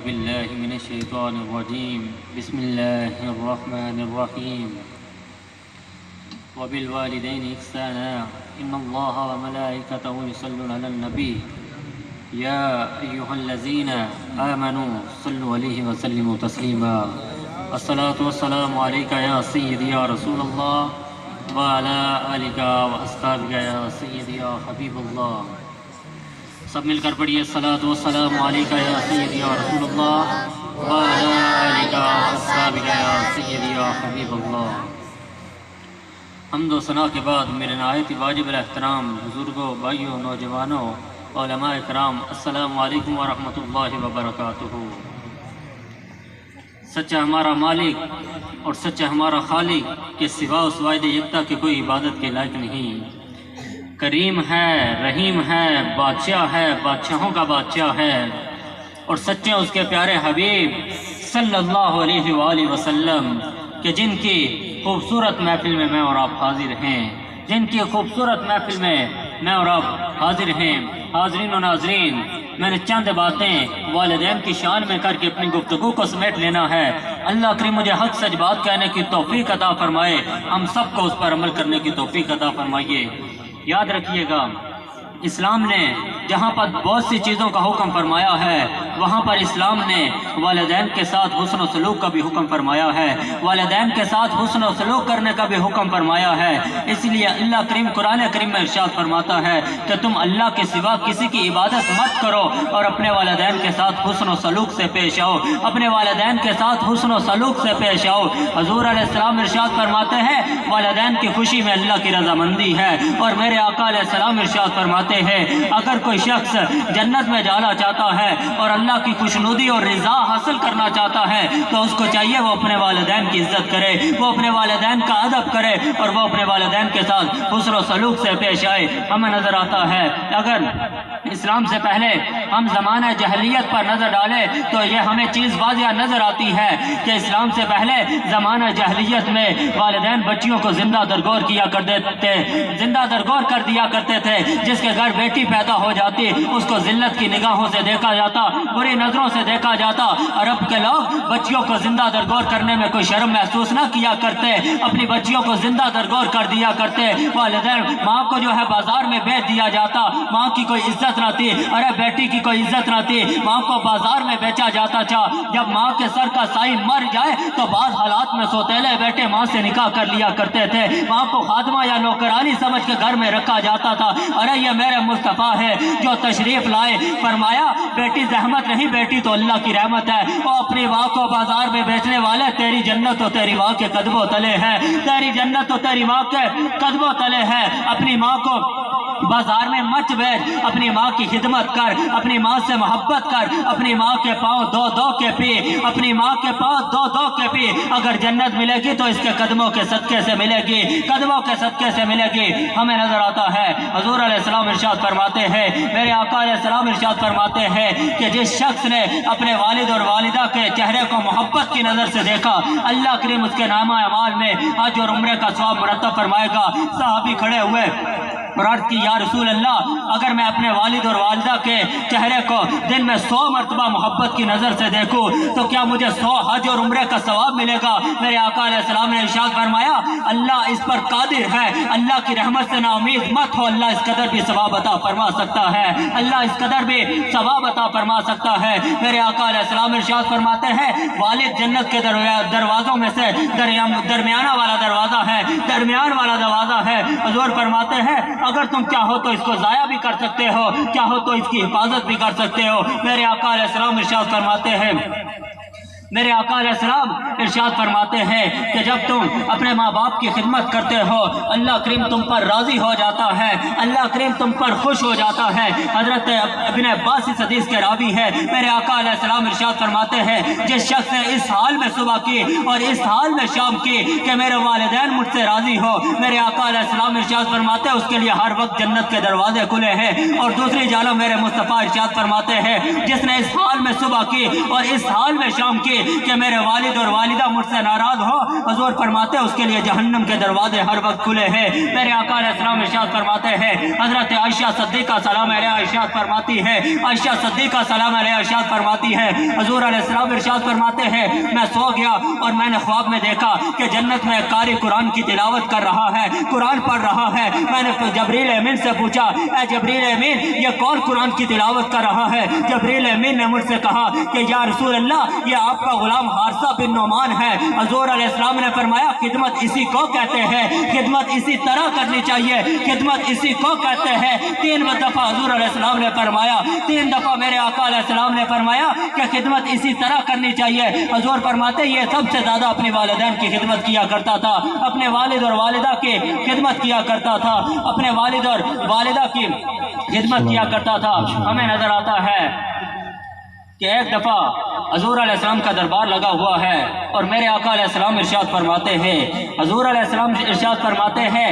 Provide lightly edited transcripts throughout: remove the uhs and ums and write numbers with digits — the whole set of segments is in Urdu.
بالله من الشيطان الرجيم بسم الله الرحمن الرحيم وبالوالدين إحسانا إن الله وملائكته يصلون على النبي يا أيها الذين آمنوا صلوا عليه وسلموا تسليما الصلاة والسلام عليك يا سيدي يا رسول الله وعلى آلك وأصحابك يا سيدي يا حبيب الله. سب مل کر پڑھیے الصلاۃ والسلام علیک یا سیدی یا رسول اللہ وعلی آلک واصحابک یا سیدی یا حبیب اللہ. حمد و ثنا کے بعد میرے نہایت واجب الاحترام بزرگوں، بھائیوں، نوجوانوں، علماء کرام، السلام علیکم ورحمۃ اللہ وبرکاتہ. سچا ہمارا مالک اور سچا ہمارا خالق کے سوا اس واحد یکتا کے کوئی عبادت کے لائق نہیں. کریم ہے، رحیم ہے، بادشاہ ہے، بادشاہوں کا بادشاہ ہے، اور سچے اس کے پیارے حبیب صلی اللہ علیہ وآلہ وسلم کہ جن کی خوبصورت محفل میں میں اور آپ حاضر ہیں، جن کی خوبصورت محفل میں میں اور آپ حاضر ہیں. حاضرین و ناظرین، میں نے چند باتیں والدین کی شان میں کر کے اپنی گفتگو کو سمیٹ لینا ہے. اللہ کریم مجھے حق سچ بات کہنے کی توفیق عطا فرمائے، ہم سب کو اس پر عمل کرنے کی توفیق عطا فرمائیے. یاد رکھیے گا، اسلام نے جہاں پر بہت سی چیزوں کا حکم فرمایا ہے، وہاں پر اسلام نے والدین کے ساتھ حسن و سلوک کا بھی حکم فرمایا ہے، والدین کے ساتھ حسن و سلوک کرنے کا بھی حکم فرمایا ہے. اس لیے اللہ کریم قرآن کریم میں ارشاد فرماتا ہے کہ تم اللہ کے سوا کسی کی عبادت مت کرو اور اپنے والدین کے ساتھ حسن و سلوک سے پیش آؤ، اپنے والدین کے ساتھ حسن و سلوک سے پیش آؤ. حضور علیہ السلام ارشاد فرماتے ہیں والدین کی خوشی میں اللہ کی رضامندی ہے، اور میرے آقا علیہ السلام ارشاد فرماتے ہیں اگر کوئی شخص جنت میں جانا چاہتا ہے اور اللہ کی خوشنودی اور رضا حاصل کرنا چاہتا ہے تو اس کو چاہیے وہ اپنے والدین کی عزت کرے، وہ اپنے والدین کا ادب کرے، اور وہ اپنے والدین کے ساتھ حسن و سلوک سے پیش آئے. ہمیں نظر آتا ہے اگر اسلام سے پہلے ہم زمانہ جہلیت پر نظر ڈالیں تو یہ ہمیں چیز واضح نظر آتی ہے کہ اسلام سے پہلے زمانہ جہلیت میں والدین بچیوں کو زندہ درگور کیا کرتے تھے، زندہ درگور کر دیا کرتے تھے. جس کے گھر بیٹی پیدا ہو جاتی اس کو ذلت کی نگاہوں سے دیکھا جاتا، بری نظروں سے دیکھا جاتا. عرب کے لوگ بچیوں کو زندہ درگور کرنے میں کوئی شرم محسوس نہ کیا کرتے، اپنی بچیوں کو زندہ درگور کر دیا کرتے. والدین ماں کو جو ہے بازار میں بیچ دیا جاتا، ماں کی کوئی عزت نہ تھی، ارے بیٹی کی کوئی عزت نہ تھی، ماں کو بازار میں بیچا جاتا تھا. جب ماں کے سر کا سائیں مر جائے تو بعض حالات میں سوتیلے بیٹے ماں سے نکاح کر لیا کرتے تھے، ماں کو خادمہ یا نوکرانی سمجھ کے گھر میں رکھا جاتا تھا. ارے یہ میرے مصطفیٰ ہے جو تشریف لائے، فرمایا بیٹی زحمت نہیں، بیٹی تو اللہ کی رحمت ہے. وہ اپنی ماں کو بازار میں بیچنے والے تیری جنت تو تیری ماں کے قدموں تلے ہے، تیری جنت تو تیری ماں کے قدموں تلے ہے. اپنی ماں کو بازار میں مت بیچ، اپنی ماں کی خدمت کر، اپنی ماں سے محبت کر، اپنی ماں کے پاؤں دو دو کے پی، اپنی ماں کے پاؤں دو دو کے پی. اگر جنت ملے گی تو اس کے قدموں کے صدقے سے ملے گی، قدموں کے صدقے سے ملے گی. ہمیں نظر آتا ہے حضور علیہ السلام ارشاد فرماتے ہیں، میرے آقا علیہ السلام ارشاد فرماتے ہیں کہ جس شخص نے اپنے والد اور والدہ کے چہرے کو محبت کی نظر سے دیکھا، اللہ کریم اس کے نامہ اعمال میں حج اور عمرے کا ثواب مرتب فرمائے گا. صحابی کھڑے ہوئے اور عرض کی یا رسول اللہ، اگر میں اپنے والد اور والدہ کے چہرے کو دن میں 100 مرتبہ محبت کی نظر سے دیکھوں تو کیا مجھے 100 حج اور عمرے کا ثواب ملے گا؟ میرے آقا علیہ السلام نے ارشاد فرمایا اللہ اس پر قادر ہے، اللہ کی رحمت سے نا امید مت ہو، اللہ اس قدر بھی ثواب عطا فرما سکتا ہے، اللہ اس قدر بھی ثواب عطا فرما سکتا ہے. میرے آقا علیہ السلام ارشاد فرماتے ہیں والد جنت کے دروازوں میں سے درمیانہ والا دروازہ ہے، درمیان والا دروازہ ہے. حضور فرماتے ہیں اگر تم چاہو تو اس کو ضائع بھی کر سکتے ہو، چاہو تو اس کی حفاظت بھی کر سکتے ہو. میرے آقا علیہ السلام ارشاد فرماتے ہیں میرے آقا علیہ السلام ارشاد فرماتے ہیں کہ جب تم اپنے ماں باپ کی خدمت کرتے ہو اللہ کریم تم پر راضی ہو جاتا ہے، اللہ کریم تم پر خوش ہو جاتا ہے. حضرت ابن عباس اس حدیث کے راوی ہے. میرے آقا علیہ السلام ارشاد فرماتے ہیں جس شخص نے اس حال میں صبح کی اور اس حال میں شام کی کہ میرے والدین مجھ سے راضی ہو، میرے آقا علیہ السلام ارشاد فرماتے ہیں اس کے لیے ہر وقت جنت کے دروازے کھلے ہیں. اور دوسری جانب میرے مصطفیٰ ارشاد فرماتے ہیں جس نے اس حال میں صبح کی اور اس حال میں شام کی کہ میرے والد اور والدہ مجھ سے ناراض ہو، حضور فرماتے اس کے لیے جہنم کے دروازے ہر وقت کھلے ہیں۔ میرے آقا علیہ السلام ارشاد فرماتے ہیں، حضرت عائشہ صدیقہ سلام علیہا ارشاد فرماتی ہے، عائشہ صدیقہ سلام علیہا ارشاد فرماتی ہے، حضور علیہ السلام ارشاد فرماتے ہیں میں سو گیا اور میں نے خواب میں دیکھا کہ جنت میں ایک قاری قرآن کی تلاوت کر رہا ہے، قرآن پڑھ رہا ہے۔ میں نے جبریل امین سے پوچھا، اے جبریل امین یہ کون قرآن کی تلاوت کر رہا ہے؟ جبریل امین نے مجھ سے کہا کہ یا رسول اللہ یہ آپ کا غلام حارثہ بن نعمان ہے۔ حضور علیہ السلام نے فرمایا خدمت اسی کو کہتے ہیں، خدمت اسی طرح کرنی چاہیے، خدمت اسی کو کہتے ہیں۔ 3 دفعہ حضور علیہ السلام نے فرمایا، 3 دفعہ میرے آقا علیہ السلام نے فرمایا کہ خدمت اسی طرح کرنی چاہیے۔ حضور فرماتے یہ سب سے زیادہ اپنے والدین کی خدمت کیا کرتا تھا، اپنے والد اور والدہ کی خدمت کیا کرتا تھا، اپنے والد اور والدہ کی خدمت کیا کرتا تھا۔ ہمیں نظر آتا ہے کہ ایک دفعہ حضور علیہ السلام کا دربار لگا ہوا ہے اور میرے آقا علیہ السلام ارشاد فرماتے ہیں، حضور علیہ السلام ارشاد فرماتے ہیں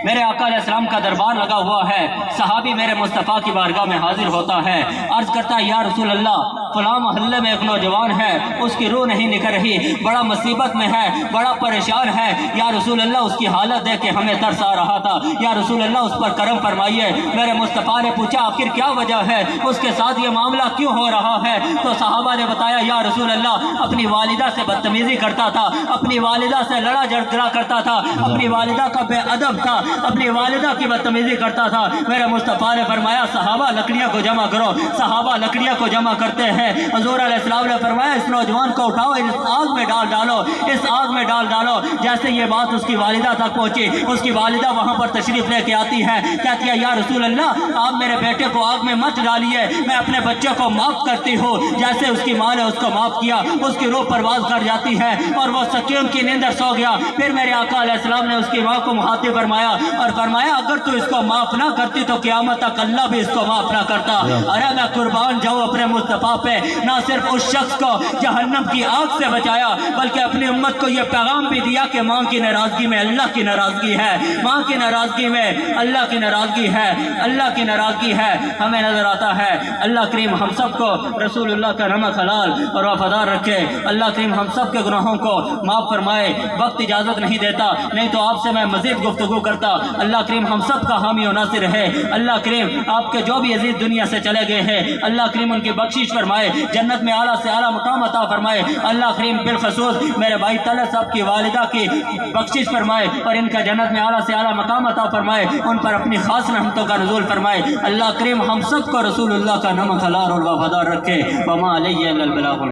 میرے آقا علیہ السلام کا دربار لگا ہوا ہے، صحابی میرے مصطفیٰ کی بارگاہ میں حاضر ہوتا ہے، عرض کرتا ہے یا رسول اللہ فلاں محلے میں ایک نوجوان ہے، اس کی روح نہیں نکل رہی، بڑا مصیبت میں ہے، بڑا پریشان ہے، یا رسول اللہ اس کی حالت دیکھ کے ہمیں ترس آ رہا تھا، یا رسول اللہ اس پر کرم فرمائیے۔ میرے مصطفیٰ نے پوچھا آخر کیا وجہ ہے، اس کے ساتھ یہ معاملہ کیوں ہو رہا ہے؟ تو صحابہ نے بتایا یا رسول اللہ اپنی والدہ سے بدتمیزی کرتا تھا، اپنی والدہ سے لڑا جھگڑا کرتا تھا، اپنی والدہ کا بے ادب تھا، اپنی والدہ کی بدتمیزی کرتا تھا۔ میرے مصطفیٰ نے فرمایا صحابہ لکڑیاں کو جمع کرو، صحابہ لکڑیاں کو جمع کرتے ہیں۔ حضور علیہ السلام نے فرمایا اس نوجوان کو اٹھاؤ، اس آگ میں ڈال ڈالو، اس آگ میں ڈال ڈالو۔ جیسے یہ بات اس کی والدہ تک پہنچی، اس کی والدہ وہاں پر تشریف لے کے آتی ہے، کہتی ہے یا رسول اللہ آپ میرے بیٹے کو آگ میں مت ڈالیے، میں اپنے بچے کو معاف کرتی ہوں۔ جیسے اس کی ماں نے اس کو معاف کیا، اس کی روح پرواز کر جاتی ہے اور وہ سکون کی نیند سو گیا۔ پھر میرے آقا علیہ السلام نے اس کی ماں کو مخاطب فرمایا اور فرمایا اگر تو اس کو معاف نہ کرتی تو قیامت تک اللہ بھی اس کو معاف نہ کرتا۔ ارے میں قربان جاؤں اپنے مصطفیٰ پہ، نہ صرف اس شخص کو جہنم کی آگ سے بچایا بلکہ اپنی امت کو یہ پیغام بھی دیا کہ ماں کی ناراضگی میں اللہ کی ناراضگی ہے، ماں کی ناراضگی میں اللہ کی ناراضگی ہے، اللہ کی ناراضگی ہے۔ ہمیں نظر آتا ہے اللہ کریم ہم سب کو رسول اللہ کا نمک حلال اور وفادار رکھے، اللہ کریم ہم سب کے گناہوں کو معاف فرمائے۔ وقت اجازت نہیں دیتا، نہیں تو آپ سے میں مزید گفتگو کرتا۔ اللہ کریم ہم سب کا حامی و ناصر ہے، اللہ کریم آپ کے جو بھی عزیز دنیا سے چلے گئے ہیں اللہ کریم ان کی بخشش فرمائے، جنت میں اعلیٰ سے اعلیٰ مقام عطا فرمائے۔ اللہ کریم بالخصوص میرے بھائی طلعت صاحب کی والدہ کی بخشش فرمائے اور ان کا جنت میں اعلیٰ سے اعلیٰ مقام عطا فرمائے، ان پر اپنی خاص رحمتوں کا نزول فرمائے۔ اللہ کریم ہم سب کو رسول اللہ کا نمک حلال اور وفادار رکھے۔ وما علیہ الا البلاغ۔